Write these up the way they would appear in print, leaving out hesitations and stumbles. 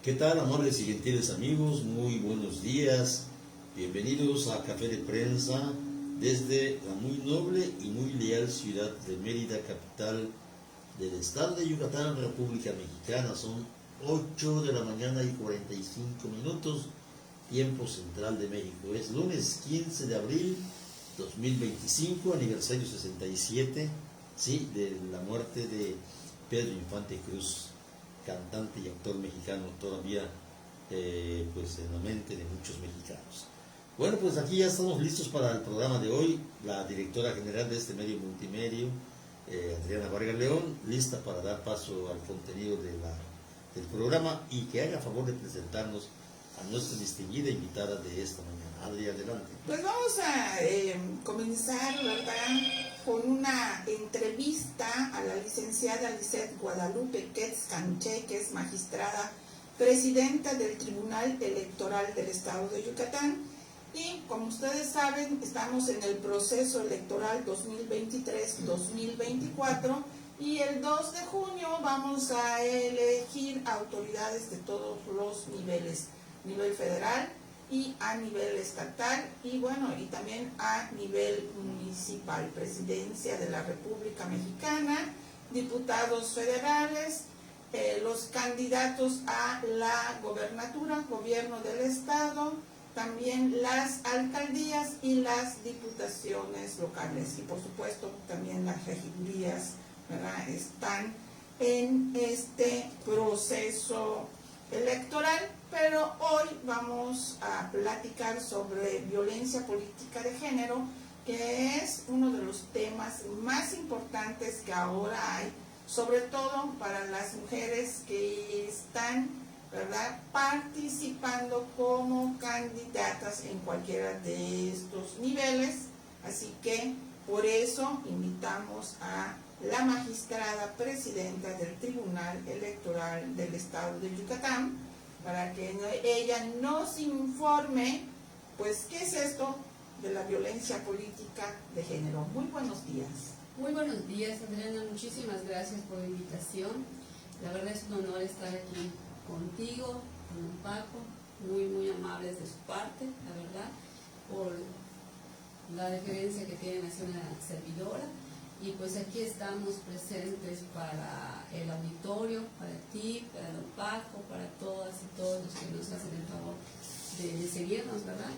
¿Qué tal, amables y gentiles amigos? Muy buenos días. Bienvenidos a Café de Prensa desde la muy noble y muy leal ciudad de Mérida, capital del estado de Yucatán, República Mexicana. Son 8 de la mañana y 45 minutos, tiempo central de México. Es lunes 15 de abril 2025, aniversario 67, sí, de la muerte de Pedro Infante Cruz, cantante y actor mexicano, todavía pues en la mente de muchos mexicanos. Bueno, pues aquí ya estamos listos para el programa de hoy. La directora general de este medio multimedia, Adriana Vargas León, lista para dar paso al contenido del programa y que haga favor de presentarnos a nuestra distinguida invitada de esta mañana. Adri, adelante. Pues vamos a comenzar, ¿verdad?, con una entrevista a la licenciada Lisette Guadalupe Quetz Canché, que es magistrada presidenta del Tribunal Electoral del Estado de Yucatán. Y como ustedes saben, estamos en el proceso electoral 2023-2024 y el 2 de junio vamos a elegir autoridades de todos los niveles, nivel federal y a nivel estatal, y bueno, y también a nivel municipal, presidencia de la República Mexicana, diputados federales, los candidatos a la gobernatura, gobierno del estado, también las alcaldías y las diputaciones locales, y por supuesto también las regidurías, ¿verdad?, están en este proceso electoral. Pero hoy vamos a platicar sobre violencia política de género, que es uno de los temas más importantes que ahora hay, sobre todo para las mujeres que están, ¿verdad?, participando como candidatas en cualquiera de estos niveles. Así que por eso invitamos a la magistrada presidenta del Tribunal Electoral del Estado de Yucatán, para que ella nos informe, pues, ¿qué es esto de la violencia política de género? Muy buenos días. Muy buenos días, Adriana, muchísimas gracias por la invitación. La verdad es un honor estar aquí contigo, con Paco, muy amables de su parte, la verdad, por la deferencia que tienen hacia una servidora. Y pues aquí estamos presentes para el auditorio, para ti, para don Paco, para todas y todos los que nos hacen el favor de seguirnos, ¿verdad?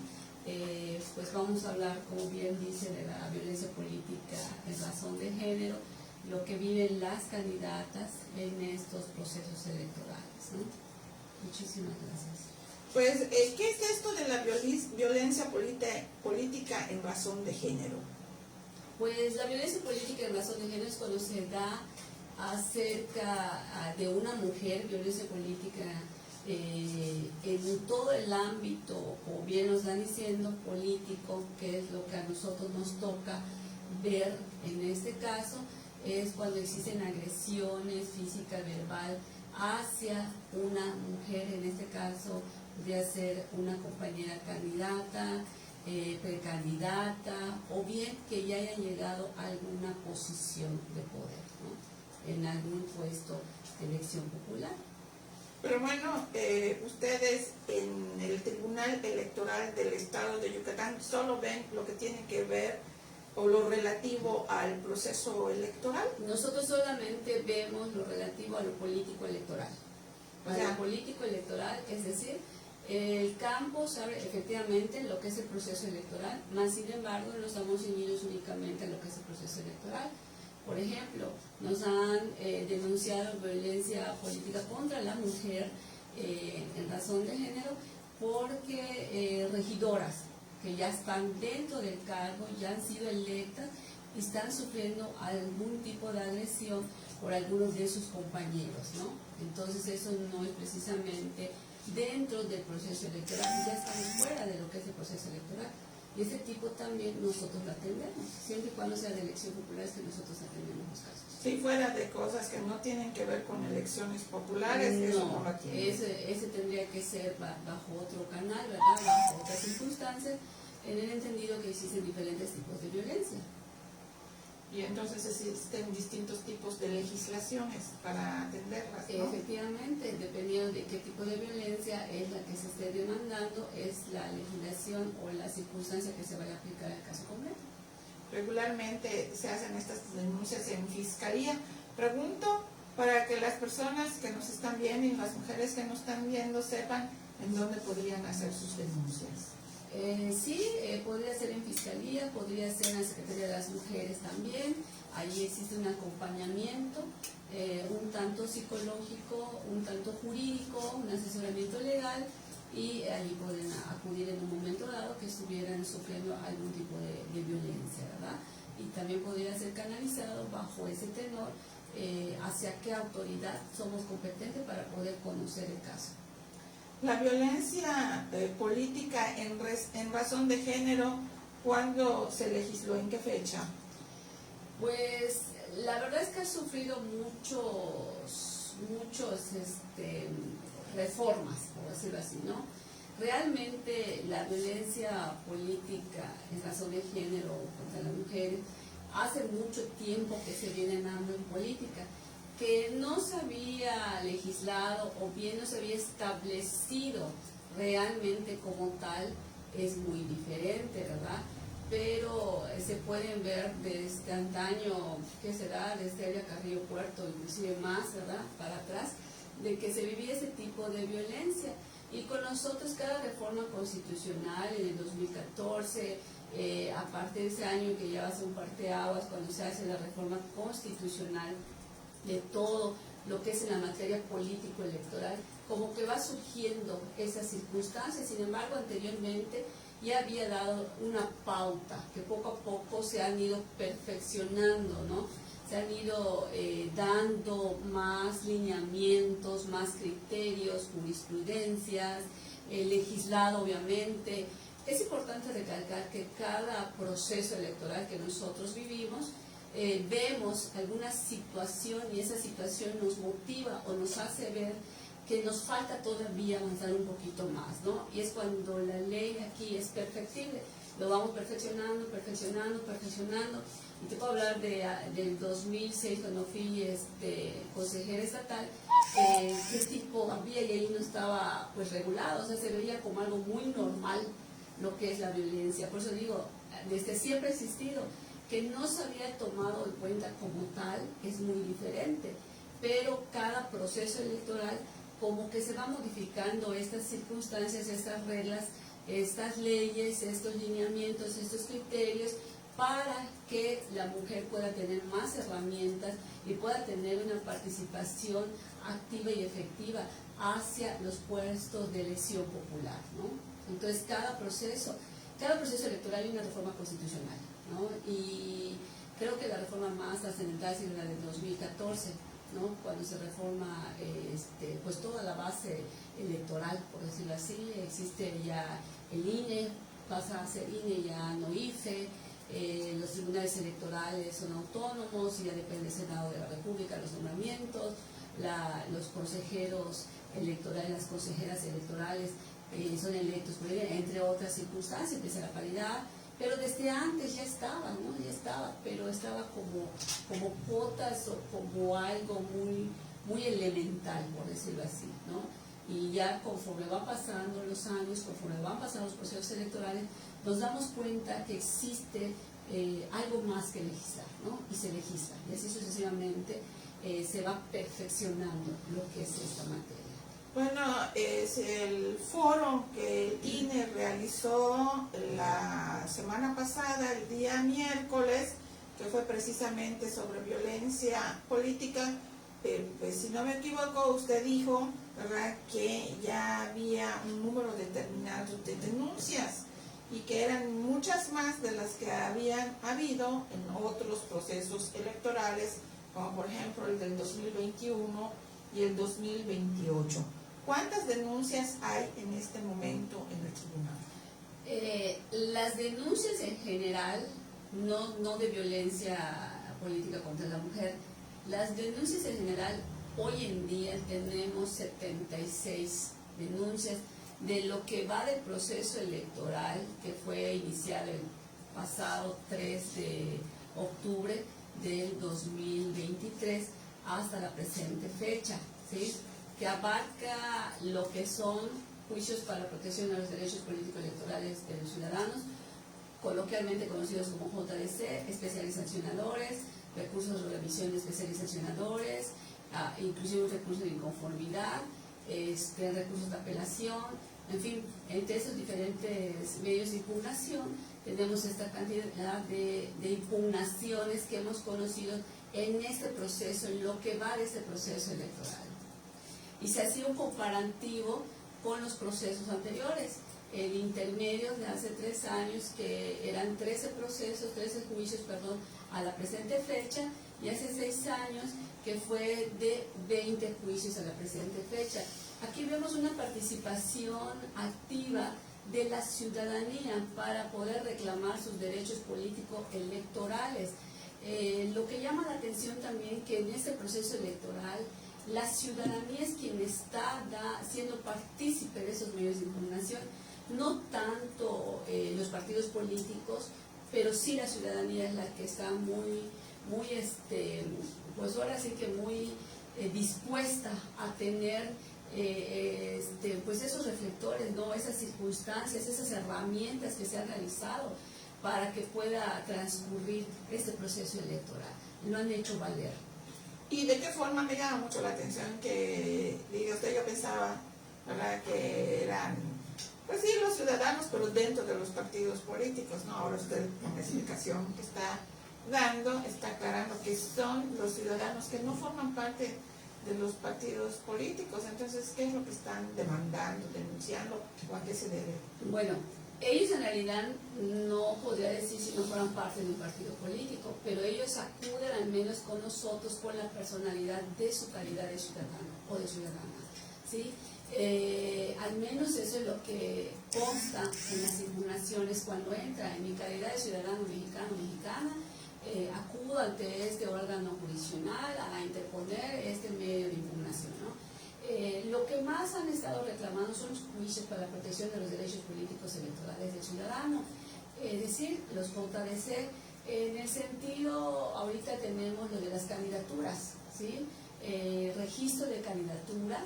Pues vamos a hablar, como bien dice, de la violencia política en razón de género, lo que viven las candidatas en estos procesos electorales, ¿no? Muchísimas gracias. Pues, ¿qué es esto de la violencia política en razón de género? Pues la violencia política en razón de género es cuando se da acerca de una mujer, violencia política en todo el ámbito, o bien nos están diciendo, político, que es lo que a nosotros nos toca ver en este caso, es cuando existen agresiones física, verbal, hacia una mujer, en este caso de ser una compañera candidata, precandidata, o bien que ya haya llegado a alguna posición de poder, ¿no?, en algún puesto de elección popular. Pero bueno, ustedes en el Tribunal Electoral del Estado de Yucatán solo ven lo que tiene que ver o lo relativo al proceso electoral. Nosotros solamente vemos lo relativo a lo político electoral. Para lo político electoral, es decir, el campo sabe efectivamente lo que es el proceso electoral, más sin embargo no estamos ceñidos únicamente a lo que es el proceso electoral. Por ejemplo, nos han denunciado violencia política contra la mujer en razón de género porque regidoras que ya están dentro del cargo, ya han sido electas y están sufriendo algún tipo de agresión por algunos de sus compañeros, ¿no? Entonces eso no es precisamente dentro del proceso electoral, ya estamos fuera de lo que es el proceso electoral. Y ese tipo también nosotros lo atendemos, siempre y cuando sea de elección popular es que nosotros atendemos los casos. Si fuera de cosas que no tienen que ver con elecciones populares, no, eso no lo tiene. Ese tendría que ser bajo otro canal, ¿verdad?, bajo otras circunstancias, en el entendido que existen diferentes tipos de violencia. Y entonces existen distintos tipos de legislaciones para atenderlas, ¿no? Efectivamente, dependiendo de qué tipo de violencia es la que se esté demandando, es la legislación o la circunstancia que se vaya a aplicar al caso concreto. Regularmente se hacen estas denuncias en fiscalía. Pregunto para que las personas que nos están viendo y las mujeres que nos están viendo sepan en dónde podrían hacer sus denuncias. Sí, podría ser en Fiscalía, podría ser en la Secretaría de las Mujeres también. Allí existe un acompañamiento, un tanto psicológico, un tanto jurídico, un asesoramiento legal, y allí pueden acudir en un momento dado que estuvieran sufriendo algún tipo de violencia, ¿verdad? Y también podría ser canalizado bajo ese tenor hacia qué autoridad somos competentes para poder conocer el caso. La violencia política en razón de género, ¿cuándo se legisló? ¿En qué fecha? Pues la verdad es que ha sufrido muchos reformas, por decirlo así, ¿no? Realmente la violencia política en razón de género contra las mujeres hace mucho tiempo que se viene dando en política, que no se había legislado o bien no se había establecido realmente como tal, es muy diferente, ¿verdad? Pero se pueden ver desde antaño, ¿qué será? Desde Elia Carrillo Puerto, inclusive más, ¿verdad? Para atrás, de que se vivía ese tipo de violencia. Y con nosotros cada reforma constitucional en el 2014, a partir de ese año que ya va a ser un parteaguas, cuando se hace la reforma constitucional de todo lo que es en la materia político-electoral, como que va surgiendo esas circunstancias. Sin embargo, anteriormente ya había dado una pauta que poco a poco se han ido perfeccionando, ¿no? Se han ido dando más lineamientos, más criterios, jurisprudencias, legislado obviamente. Es importante recalcar que cada proceso electoral que nosotros vivimos, vemos alguna situación y esa situación nos motiva o nos hace ver que nos falta todavía avanzar un poquito más, ¿no? Y es cuando la ley aquí es perfectible, lo vamos perfeccionando. Y te puedo hablar del 2006, cuando fui consejera estatal, qué tipo había, y ahí no estaba pues regulado, o sea, se veía como algo muy normal lo que es la violencia. Por eso digo, desde siempre ha existido. Que no se había tomado en cuenta como tal es muy diferente, pero cada proceso electoral como que se va modificando estas circunstancias, estas reglas, estas leyes, estos lineamientos, estos criterios, para que la mujer pueda tener más herramientas y pueda tener una participación activa y efectiva hacia los puestos de elección popular, ¿no? Entonces cada proceso electoral hay una reforma constitucional, ¿no? Y creo que la reforma más trascendental es la del 2014, ¿no? Cuando se reforma pues toda la base electoral, por decirlo así. Existe ya el INE, pasa a ser INE ya no IFE, los tribunales electorales son autónomos y ya depende del Senado de la República los nombramientos, los consejeros electorales, las consejeras electorales son electos por ella, entre otras circunstancias, empieza la paridad. Pero desde antes ya estaba, ¿no? Ya estaba, pero estaba como cuotas o como algo muy elemental, por decirlo así, ¿no? Y ya conforme van pasando los años, conforme van pasando los procesos electorales, nos damos cuenta que existe algo más que legislar, ¿no? Y se legisla, y así sucesivamente se va perfeccionando lo que es esta materia. Bueno, es el foro que el INE realizó la semana pasada, el día miércoles, que fue precisamente sobre violencia política. Pues, si no me equivoco, usted dijo, ¿verdad?, que ya había un número determinado de denuncias y que eran muchas más de las que habían habido en otros procesos electorales, como por ejemplo el del 2021 y el 2028. ¿Cuántas denuncias hay en este momento en el tribunal? Las denuncias en general, no de violencia política contra la mujer, las denuncias en general, hoy en día tenemos 76 denuncias de lo que va del proceso electoral que fue iniciado el pasado 3 de octubre. del 2023 hasta la presente fecha, ¿sí? Que abarca lo que son juicios para la protección de los derechos políticos electorales de los ciudadanos, coloquialmente conocidos como JDC, especiales sancionadores, recursos de revisión de especiales sancionadores, inclusive un recurso de inconformidad, recursos de apelación, en fin, entre esos diferentes medios de impugnación tenemos esta cantidad de impugnaciones que hemos conocido en este proceso, en lo que va de este proceso electoral. Y se hacía un comparativo con los procesos anteriores, el intermedio de hace 3 años, que eran 13 juicios, a la presente fecha, y hace 6 años que fue de 20 juicios a la presente fecha. Aquí vemos una participación activa de la ciudadanía para poder reclamar sus derechos políticos electorales. Lo que llama la atención también que en este proceso electoral la ciudadanía es quien está siendo partícipe de esos medios de impugnación, no tanto los partidos políticos, pero sí la ciudadanía es la que está muy pues ahora sí que muy dispuesta a tener pues esos reflectores, ¿no? Esas circunstancias, esas herramientas que se han realizado para que pueda transcurrir este proceso electoral. Lo han hecho valer. ¿Y de qué forma me llama mucho la atención que, diga usted, yo pensaba, ¿verdad?, que eran, pues sí, los ciudadanos, pero dentro de los partidos políticos, ¿no? Ahora usted, con la explicación que está dando, está aclarando que son los ciudadanos que no forman parte de los partidos políticos. Entonces, ¿qué es lo que están demandando, denunciando, o a qué se debe? Bueno, ellos en realidad no podría decir si no fueran parte de un partido político, pero ellos acuden al menos con nosotros con la personalidad de su calidad de ciudadano o de ciudadana, ¿sí? Al menos eso es lo que consta en las impugnaciones cuando entra. En mi calidad de ciudadano mexicana, acudo ante este órgano jurisdiccional a interponer este medio de impugnación, ¿no? Lo que más han estado reclamando son los juicios para la protección de los derechos políticos electorales del ciudadano, es decir, los JDC. En el sentido, ahorita tenemos lo de las candidaturas, ¿sí? Registro de candidaturas,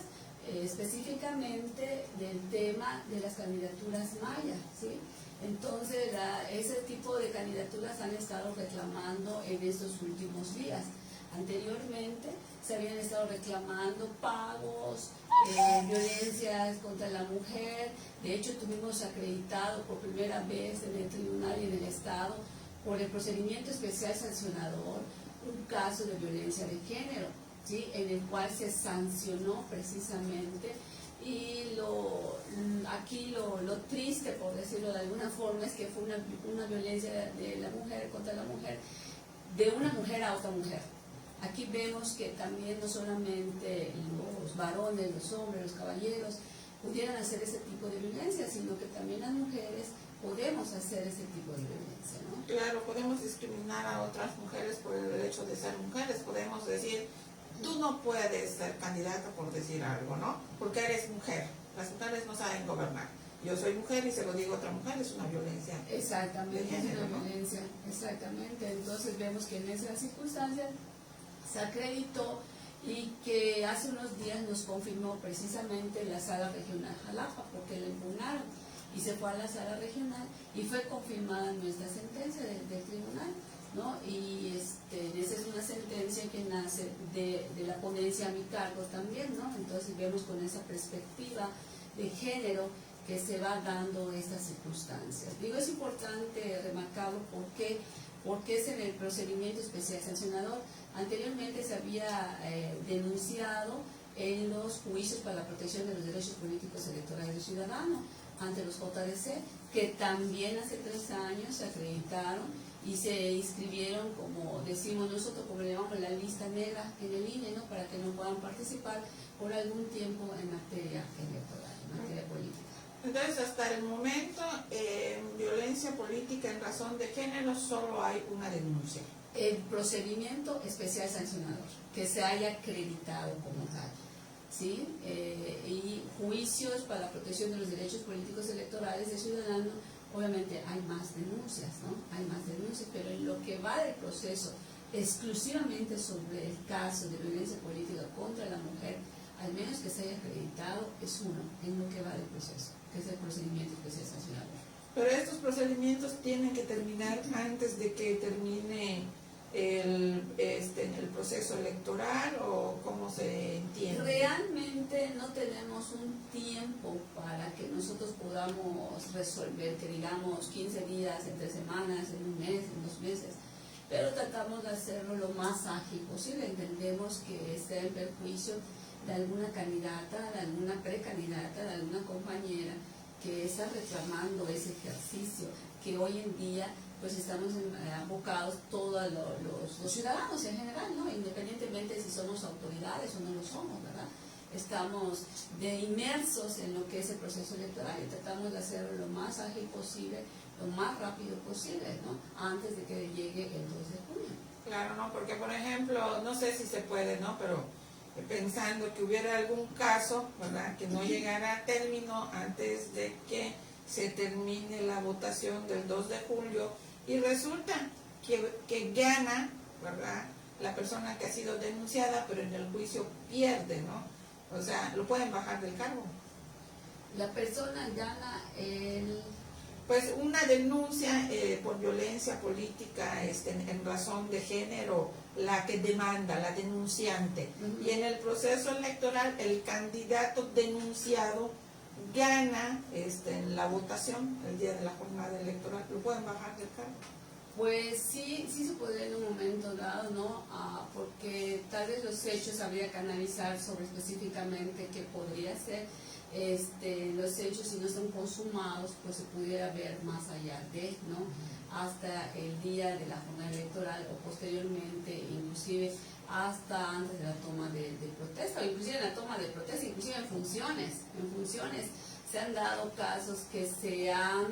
específicamente del tema de las candidaturas mayas, ¿sí? Entonces, ese tipo de candidaturas han estado reclamando en estos últimos días. Anteriormente se habían estado reclamando pagos, violencias contra la mujer. De hecho, tuvimos acreditado por primera vez en el tribunal y en el Estado, por el procedimiento especial sancionador, un caso de violencia de género, ¿sí?, en el cual se sancionó precisamente. Y aquí lo triste, por decirlo de alguna forma, es que fue una violencia de la mujer contra la mujer, de una mujer a otra mujer. Aquí vemos que también no solamente los varones, los hombres, los caballeros pudieran hacer ese tipo de violencia, sino que también las mujeres podemos hacer ese tipo de violencia, ¿no? Claro, podemos discriminar a otras mujeres por el hecho de ser mujeres. Podemos decir, tú no puedes ser candidata por decir algo, ¿no? Porque eres mujer. Las mujeres no saben gobernar. Yo soy mujer y se lo digo a otra mujer, es una violencia. Exactamente, de género, es una ¿no? violencia, exactamente. Entonces vemos que en esas circunstancias se acreditó, y que hace unos días nos confirmó precisamente la Sala Regional Jalapa, porque la impugnaron y se fue a la Sala Regional y fue confirmada nuestra sentencia del tribunal, ¿no? Y esa es una sentencia que nace de la ponencia a mi cargo también, ¿no? Entonces vemos con esa perspectiva de género que se va dando estas circunstancias. Digo, es importante remarcarlo porque es en el procedimiento especial sancionador. Anteriormente se había denunciado en los juicios para la protección de los derechos políticos electorales del ciudadano ante los JDC, que también hace 3 años se acreditaron y se inscribieron, como decimos nosotros, como le llamamos, la lista negra en el INE, ¿no?, para que no puedan participar por algún tiempo en materia electoral, en materia política. Entonces, hasta el momento, en violencia política en razón de género, solo hay una denuncia. El procedimiento especial sancionador, que se haya acreditado como tal, ¿sí? Y juicios para la protección de los derechos políticos electorales del ciudadano, obviamente hay más denuncias, ¿no? Hay más denuncias, pero en lo que va del proceso exclusivamente sobre el caso de violencia política contra la mujer, al menos que se haya acreditado, es uno en lo que va del proceso, que es el procedimiento especial sancionador. Pero estos procedimientos tienen que terminar antes de que termine el proceso electoral, o cómo se entiende. Realmente no tenemos un tiempo para que nosotros podamos resolver, que digamos 15 días, en 3 semanas, en un mes, en 2 meses, pero tratamos de hacerlo lo más ágil posible. Entendemos que esté en perjuicio de alguna candidata, de alguna precandidata, de alguna compañera que está reclamando ese ejercicio, que hoy en día pues estamos abocados todos los ciudadanos en general, ¿no? Independientemente si somos autoridades o no lo somos, ¿verdad? Estamos inmersos en lo que es el proceso electoral y tratamos de hacerlo lo más ágil posible, lo más rápido posible, ¿no? Antes de que llegue el 2 de junio. Claro, ¿no? Porque, por ejemplo, no sé si se puede, ¿no? Pero pensando que hubiera algún caso, ¿verdad?, que no llegara a término antes de que se termine la votación del 2 de julio y resulta que gana, ¿verdad?, la persona que ha sido denunciada, pero en el juicio pierde, ¿no? O sea, lo pueden bajar del cargo. La persona gana pues una denuncia por violencia política en razón de género, la que demanda, la denunciante. Y en el proceso electoral, el candidato denunciado gana en la votación el día de la jornada electoral. ¿Lo pueden bajar del cargo? Pues sí se podría en un momento dado, ¿no? Porque tal vez los hechos habría que analizar sobre específicamente qué podría ser. Los hechos, si no son consumados, pues se pudiera ver más allá de, ¿no? Hasta el día de la jornada electoral o posteriormente, inclusive hasta antes de la toma de protesta, o inclusive en la toma de protesta, inclusive en funciones se han dado casos que se han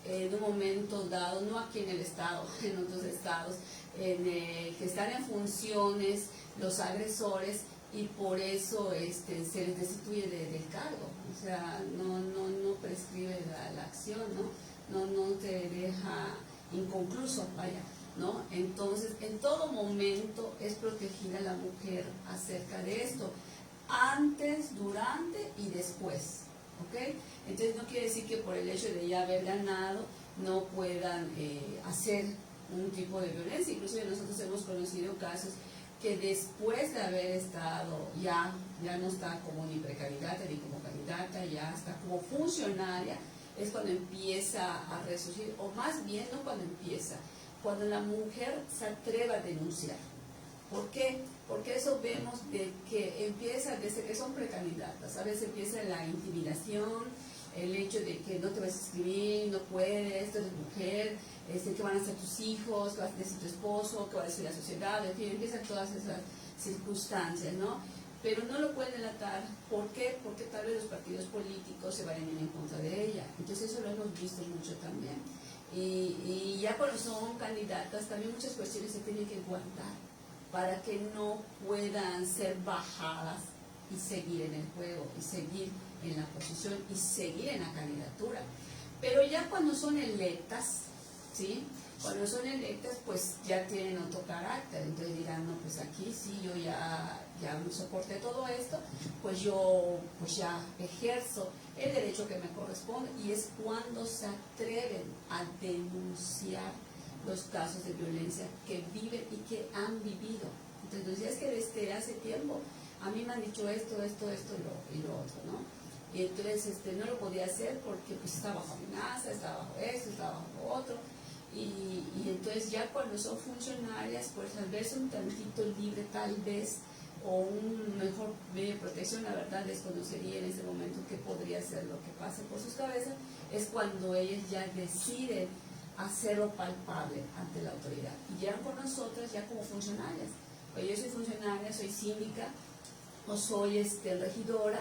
en un momento dado, no aquí en el estado, en otros estados, que están en funciones los agresores y por eso se les destituye del cargo. O sea, no prescribe la acción, no te deja inconcluso, vaya, ¿no? Entonces, en todo momento es protegida la mujer acerca de esto, antes, durante y después, ¿ok? Entonces no quiere decir que por el hecho de ya haber ganado no puedan hacer un tipo de violencia. Inclusive nosotros hemos conocido casos que después de haber estado, ya no está como ni precandidata ni como candidata, ya está como funcionaria, es cuando empieza a resurgir, o más bien no cuando empieza, cuando la mujer se atreve a denunciar. ¿Por qué? Porque eso vemos de que empieza desde que son precandidatas. A veces empieza la intimidación, el hecho de que no te vas a inscribir, no puedes, tú eres mujer, qué van a hacer tus hijos, qué va a decir tu esposo, qué va a decir la sociedad, en fin, empiezan todas esas circunstancias, ¿no? Pero no lo pueden delatar. ¿Por qué? Porque tal vez los partidos políticos se vayan en contra de ella. Entonces eso lo hemos visto mucho también. Y ya cuando son candidatas, también muchas cuestiones se tienen que guardar para que no puedan ser bajadas y seguir en el juego, y seguir en la posición, y seguir en la candidatura. Pero ya cuando son electas, ¿sí? Cuando son electas, pues ya tienen otro carácter, entonces dirán, no, pues aquí sí, yo ya soporté todo esto, pues yo pues ya ejerzo el derecho que me corresponde, y es cuando se atreven a denunciar los casos de violencia que viven y que han vivido. Entonces es que desde hace tiempo a mí me han dicho esto y lo otro, ¿no? Y entonces no lo podía hacer porque pues está bajo amenaza, está bajo esto, está bajo lo otro. Y entonces ya cuando son funcionarias, pues al verse un tantito libre tal vez, o un mejor medio de protección, la verdad desconocería en ese momento qué podría ser lo que pase por sus cabezas, es cuando ellas ya deciden hacerlo palpable ante la autoridad. Y llegan con nosotras ya como funcionarias. Pues yo soy funcionaria, soy síndica, o soy regidora,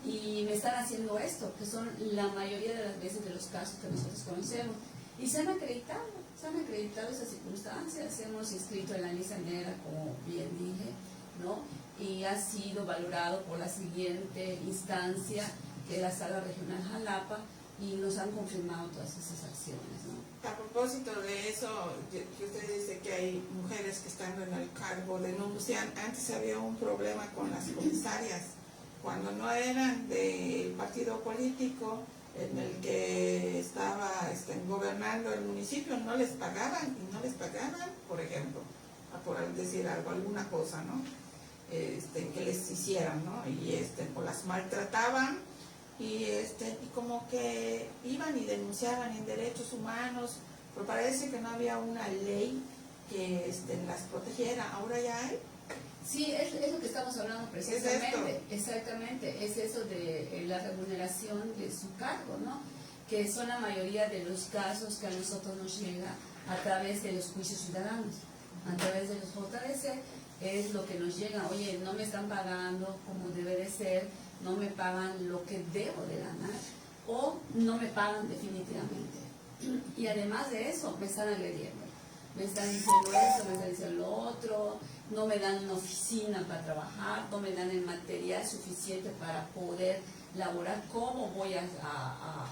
y me están haciendo esto, que son la mayoría de las veces de los casos que nosotros conocemos. Y se han acreditado esas circunstancias, hemos inscrito en la lista negra, como bien dije, ¿no? Y ha sido valorado por la siguiente instancia, que es la Sala Regional Jalapa, y nos han confirmado todas esas acciones, ¿no? A propósito de eso, que usted dice que hay mujeres que están en el cargo, denuncian, antes había un problema con las comisarias, cuando no eran del partido político en el que estaba gobernando el municipio, no les pagaban, por ejemplo, por decir algo, alguna cosa, ¿no? Que les hicieran, ¿no? Y pues las maltrataban y como que iban y denunciaban en derechos humanos, pero parece que no había una ley que las protegiera. Ahora ya hay. Sí, es lo que estamos hablando precisamente, exactamente, es eso de la remuneración de su cargo, ¿no? Que son la mayoría de los casos que a nosotros nos llega a través de los juicios ciudadanos, a través de los JDC, es lo que nos llega, oye, no me están pagando como debe de ser, no me pagan lo que debo de ganar, o no me pagan definitivamente. Y además de eso, me están agrediendo. Me están diciendo esto, me están diciendo lo otro, no me dan una oficina para trabajar, no me dan el material suficiente para poder laborar. ¿Cómo voy a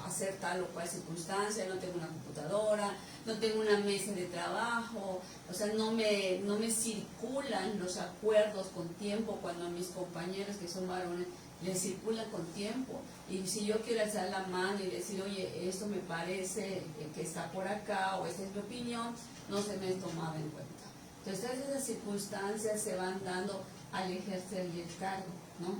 hacer tal o cual circunstancia? No tengo una computadora, no tengo una mesa de trabajo, o sea, no me circulan los acuerdos con tiempo cuando a mis compañeros que son varones les circulan con tiempo. Y si yo quiero alzar la mano y decir, oye, esto me parece que está por acá, o esta es mi opinión, no se me es tomado en cuenta. Entonces, todas esas circunstancias se van dando al ejercer el cargo, ¿no?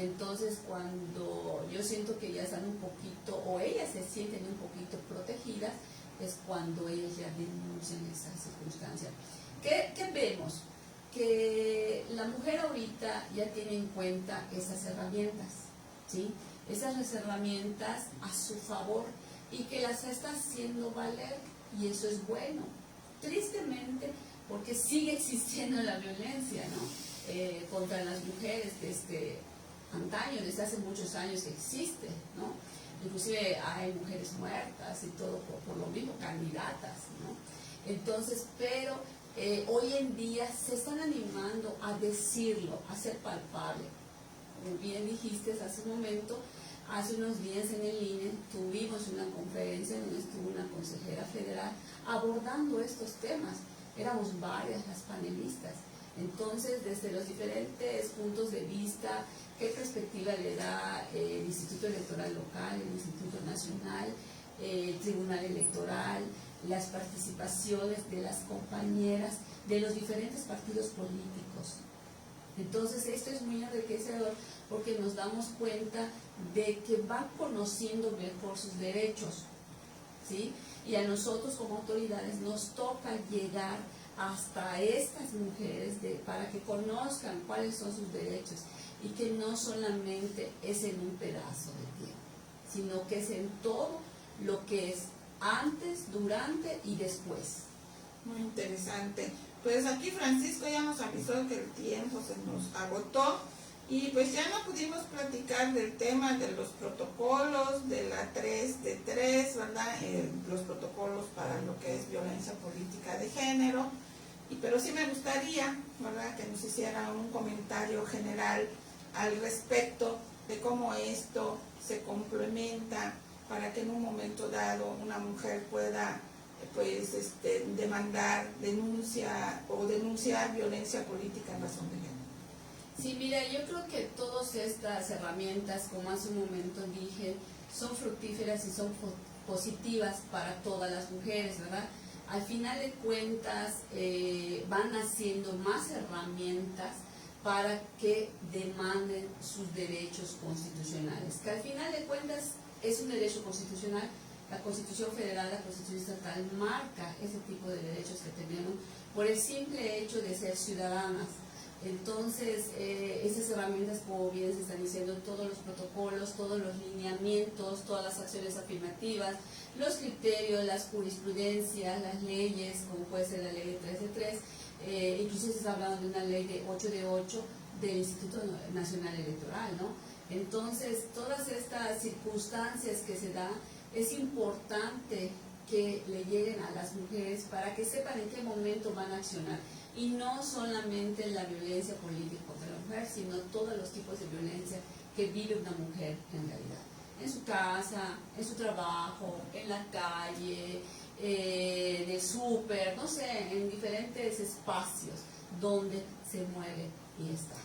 Entonces, cuando yo siento que ya están un poquito, o ellas se sienten un poquito protegidas, es cuando ellas ya denuncian esas circunstancias. ¿Qué vemos? Que la mujer ahorita ya tiene en cuenta esas herramientas, ¿sí? Esas herramientas a su favor y que las está haciendo valer, y eso es bueno. Tristemente, porque sigue existiendo la violencia, ¿no? Contra las mujeres desde antaño, desde hace muchos años que existe, ¿no? Inclusive hay mujeres muertas y todo por lo mismo, candidatas, ¿no? Entonces, pero hoy en día se están animando a decirlo, a ser palpable. Como bien dijiste hace un momento, hace unos días en el INE tuvimos una conferencia donde estuvo una consejera federal abordando estos temas. Éramos varias las panelistas. Entonces, desde los diferentes puntos de vista, qué perspectiva le da el Instituto Electoral Local, el Instituto Nacional, el Tribunal Electoral, las participaciones de las compañeras de los diferentes partidos políticos. Entonces, esto es muy enriquecedor porque nos damos cuenta de que van conociendo mejor sus derechos, ¿sí? Y a nosotros como autoridades nos toca llegar hasta estas mujeres para que conozcan cuáles son sus derechos y que no solamente es en un pedazo de tiempo, sino que es en todo lo que es antes, durante y después. Muy interesante. Pues aquí Francisco ya nos avisó que el tiempo se nos agotó y pues ya no pudimos platicar del tema de los protocolos, de la 3 de 3, ¿verdad? Los protocolos para lo que es violencia política de género. Pero sí me gustaría, ¿verdad?, que nos hiciera un comentario general al respecto de cómo esto se complementa para que en un momento dado una mujer pueda demandar, denunciar violencia política en razón de género. Sí, mira, yo creo que todas estas herramientas, como hace un momento dije, son fructíferas y son positivas para todas las mujeres, ¿verdad? Al final de cuentas van haciendo más herramientas para que demanden sus derechos constitucionales, que al final de cuentas es un derecho constitucional. La Constitución Federal, la Constitución Estatal marca ese tipo de derechos que tenemos por el simple hecho de ser ciudadanas. Entonces, esas herramientas, como bien se están diciendo, todos los protocolos, todos los lineamientos, todas las acciones afirmativas, los criterios, las jurisprudencias, las leyes, como puede ser la ley de 3 de 3, incluso se está hablando de una ley de 8 de 8 del Instituto Nacional Electoral, ¿no? Entonces, todas estas circunstancias que se dan, es importante que le lleguen a las mujeres para que sepan en qué momento van a accionar. Y no solamente la violencia política contra la mujer, sino todos los tipos de violencia que vive una mujer en realidad. en su casa, en su trabajo, en la calle, en el súper, no sé, en diferentes espacios donde se mueve y está.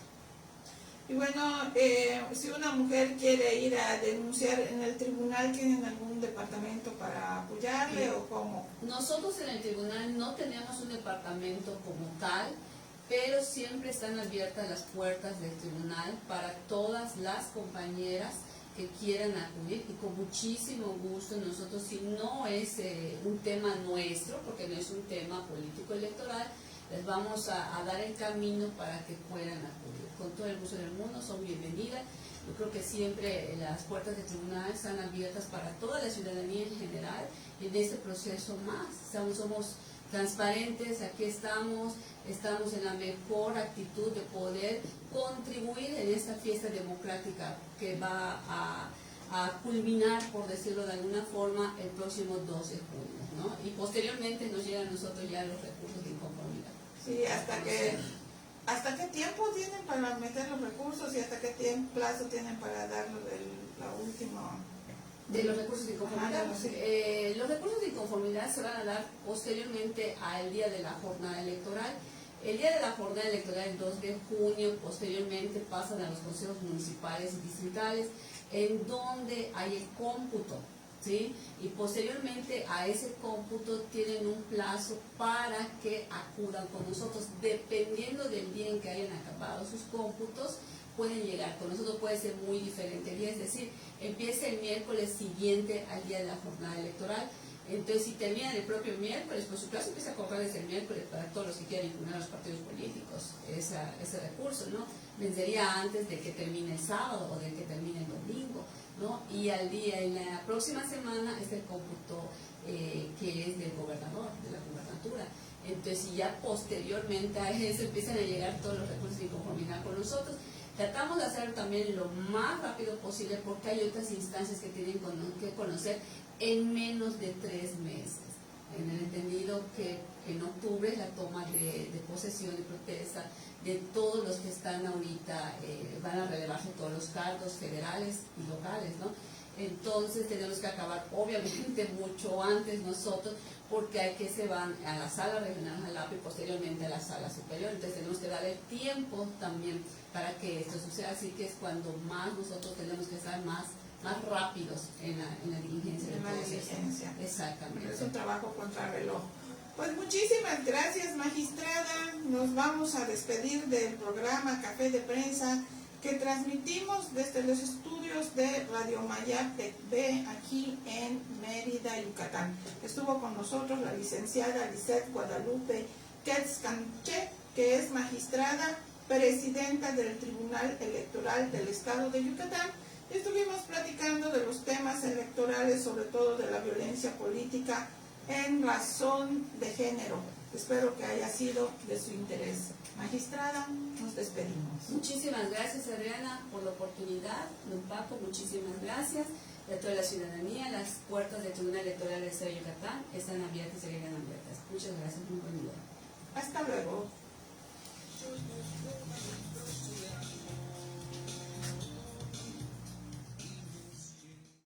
Y bueno, si una mujer quiere ir a denunciar en el tribunal, ¿tienen algún departamento para apoyarle o cómo? Nosotros en el tribunal no tenemos un departamento como tal, pero siempre están abiertas las puertas del tribunal para todas las compañeras que quieran acudir, y con muchísimo gusto nosotros, si no es un tema nuestro, porque no es un tema político electoral, les vamos a dar el camino para que puedan acudir. Con todo el gusto del mundo, son bienvenidas. Yo creo que siempre las puertas del tribunal están abiertas para toda la ciudadanía en general, y en este proceso más. Somos transparentes, aquí estamos en la mejor actitud de poder contribuir en esta fiesta democrática que va a culminar, por decirlo de alguna forma, el próximo 12 de junio, ¿no? Y posteriormente nos llegan a nosotros ya los recursos de inconformidad. Sí, ¿hasta qué tiempo tienen para meter los recursos y hasta qué plazo tienen para darlo la última? De los recursos de inconformidad. Ajá, sí. Los recursos de inconformidad se van a dar posteriormente al día de la jornada electoral. El día de la jornada electoral, el 2 de junio, posteriormente pasan a los consejos municipales y distritales, en donde hay el cómputo, ¿sí? Y posteriormente a ese cómputo tienen un plazo para que acudan con nosotros. Dependiendo del día en que hayan acabado sus cómputos, pueden llegar con nosotros, puede ser muy diferente el día, es decir, empieza el miércoles siguiente al día de la jornada electoral. Entonces, si terminan el propio miércoles, pues su plazo empieza a correr desde el miércoles para todos los que quieran impugnar a los partidos políticos ese recurso, ¿no? Vencería antes de que termine el sábado o de que termine el domingo, ¿no? Y en la próxima semana es el cómputo que es del gobernador, de la gubernatura. Entonces, y ya posteriormente a eso empiezan a llegar todos los recursos de inconformidad con nosotros. Tratamos de hacerlo también lo más rápido posible, porque hay otras instancias que tienen que conocer en menos de 3 meses, en el entendido que en octubre es la toma de posesión y protesta de todos los que están ahorita, van a relevarse todos los cargos federales y locales, ¿no? Entonces tenemos que acabar obviamente mucho antes nosotros, porque hay que se van a la sala regional Jalapa y posteriormente a la sala superior. Entonces tenemos que dar el tiempo también para que esto suceda, así que es cuando más nosotros tenemos que estar más rápidos en la diligencia del proceso. Exactamente. Es un trabajo contrarreloj. Pues muchísimas gracias, magistrada. Nos vamos a despedir del programa Café de Prensa que transmitimos desde los estudios de Radio Mayaptec B aquí en Mérida, Yucatán. Estuvo con nosotros la licenciada Lisette Guadalupe Quetzcanche, que es magistrada presidenta del Tribunal Electoral del Estado de Yucatán. Estuvimos platicando de los temas electorales, sobre todo de la violencia política en razón de género. Espero que haya sido de su interés. Magistrada, nos despedimos. Muchísimas gracias, Adriana, por la oportunidad. Don Paco, muchísimas gracias. De toda la ciudadanía, las puertas del Tribunal Electoral del Estado de Yucatán están abiertas y seguirán abiertas. Muchas gracias, muy buen día. Hasta luego.